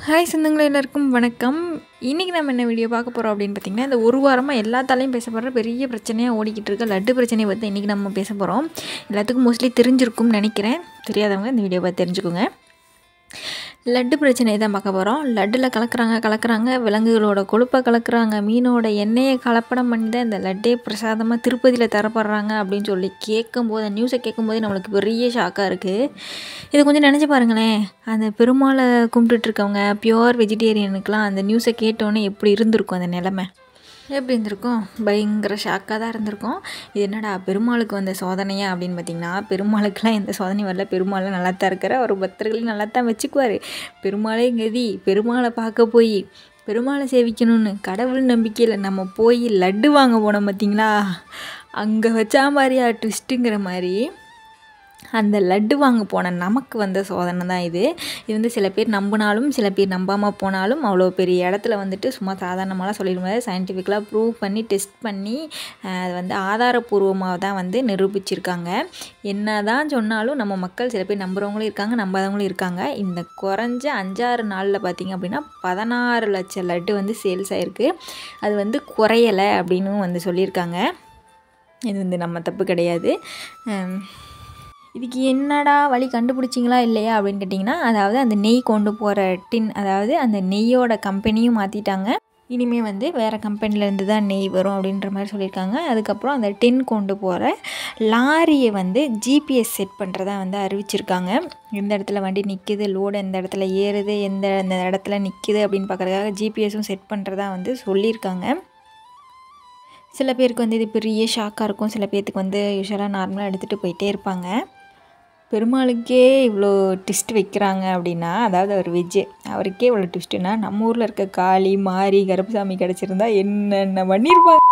Hi சொந்தங்களே, எல்லாருக்கும் வணக்கம். இன்றைக்கி நம்ம என்ன வீடியோ பார்க்க போகிறோம் அப்படின்னு பார்த்திங்கன்னா, இந்த ஒரு வாரமாக எல்லாத்தாலையும் பேசப்படுற பெரிய பிரச்சனையாக ஓடிக்கிட்டு இருக்க லட்டு பிரச்சனையை பற்றி இன்றைக்கி நம்ம பேச போகிறோம். எல்லாத்துக்கும் மோஸ்ட்லி தெரிஞ்சிருக்கும்னு நினைக்கிறேன். தெரியாதவங்க இந்த வீடியோ பார்த்து தெரிஞ்சுக்கோங்க. லட்டு பிரச்சனையை தான் பார்க்க போகிறோம். லட்டில் கலக்கிறாங்க, விலங்குகளோட கொழுப்பை கலக்கிறாங்க, மீனோட எண்ணெயை கலப்படம் பண்ணி தான் இந்த லட்டே பிரசாதமாக திருப்பதியில் தரப்படுறாங்க அப்படின்னு சொல்லி கேட்கும்போது, அந்த நியூஸை கேட்கும்போதே நம்மளுக்கு பெரிய ஷாக்காக இருக்குது. இதை கொஞ்சம் நினச்சி பாருங்களேன். அந்த பெருமாளை கும்பிட்டுட்ருக்கவங்க பியூர் வெஜிடேரியனுக்கெலாம் அந்த நியூஸை கேட்டோன்னே எப்படி இருந்திருக்கும், அந்த நிலமை எப்படி இருந்திருக்கும்? பயங்கர ஷாக்காக தான் இருந்திருக்கும். இது என்னடா பெருமாளுக்கு வந்த சோதனையா அப்படின்னு பார்த்திங்கன்னா, பெருமாளுக்கெலாம் எந்த சோதனையும் வரல. பெருமாளை நல்லா தான் இருக்கிற, அவர் பக்தர்களையும் நல்லா தான் வச்சுக்குவார். பெருமாளே கதி. பெருமாளை பார்க்க போய் பெருமாளை சேவிக்கணும்னு கடவுள் நம்பிக்கையில் நம்ம போய் லட்டு வாங்க போனோம் பார்த்திங்களா, அங்கே வச்சா மாதிரியா ட்விஸ்ட்டுங்கிற மாதிரி அந்த லட்டு வாங்க போன நமக்கு வந்த சோதனை தான் இது. இது வந்து சில பேர் நம்பினாலும் சில பேர் நம்பாமல் போனாலும் அவ்வளோ பெரிய இடத்துல வந்துட்டு சும்மா சாதாரணமாலாம் சொல்லிட முடியாது. சயின்டிஃபிக்கலாக ப்ரூவ் பண்ணி டெஸ்ட் பண்ணி அது வந்து ஆதாரப்பூர்வமாக தான் வந்து நிரூபிச்சிருக்காங்க. என்ன தான் சொன்னாலும் நம்ம மக்கள் சில பேர் நம்புகிறவங்களும் இருக்காங்க, நம்பாதவங்களும் இருக்காங்க. இந்த குறைஞ்ச 5-6 நாளில் பார்த்திங்க அப்படின்னா 16 லட்சம் லட்டு வந்து சேல்ஸ் ஆகிருக்கு. அது வந்து குறையலை அப்படின்னு வந்து சொல்லியிருக்காங்க. இது வந்து நம்ம தப்பு கிடையாது. இதுக்கு என்னடா வழி கண்டுபிடிச்சிங்களா இல்லையா அப்படின்னு கேட்டிங்கன்னா, அதாவது அந்த நெய் கொண்டு போகிற டின், அதாவது அந்த நெய்யோட கம்பெனியும் மாற்றிட்டாங்க. இனிமேல் வந்து வேறு கம்பெனிலேருந்து தான் நெய் வரும் அப்படின்ற மாதிரி சொல்லியிருக்காங்க. அதுக்கப்புறம் அந்த டின் கொண்டு போகிற லாரியை வந்து ஜிபிஎஸ் செட் பண்ணுறதா வந்து அறிவிச்சிருக்காங்க. எந்த இடத்துல வண்டி நிற்கிது, லோடு எந்த இடத்துல ஏறுது, எந்த இடத்துல நிற்கிது அப்படின்னு பார்க்குறதுக்காக ஜிபிஎஸும் செட் பண்ணுறதா வந்து சொல்லியிருக்காங்க. சில பேருக்கு வந்து இது பெரிய ஷாக்காக இருக்கும். சில பேர்த்துக்கு வந்து யூஸ்வலாக நார்மலாக எடுத்துகிட்டு போயிட்டே இருப்பாங்க. பெருமாளுக்கே இவ்வளோ ட்விஸ்ட் வைக்கிறாங்க அப்படின்னா, அதாவது அவர் வெஜ்ஜு, அவருக்கே இவ்வளோ ட்விஸ்ட்டுன்னா நம்ம ஊரில் இருக்க காளி, மாரி, கருப்புசாமி கிடச்சிருந்தா என்னென்ன பண்ணியிருப்பாங்க.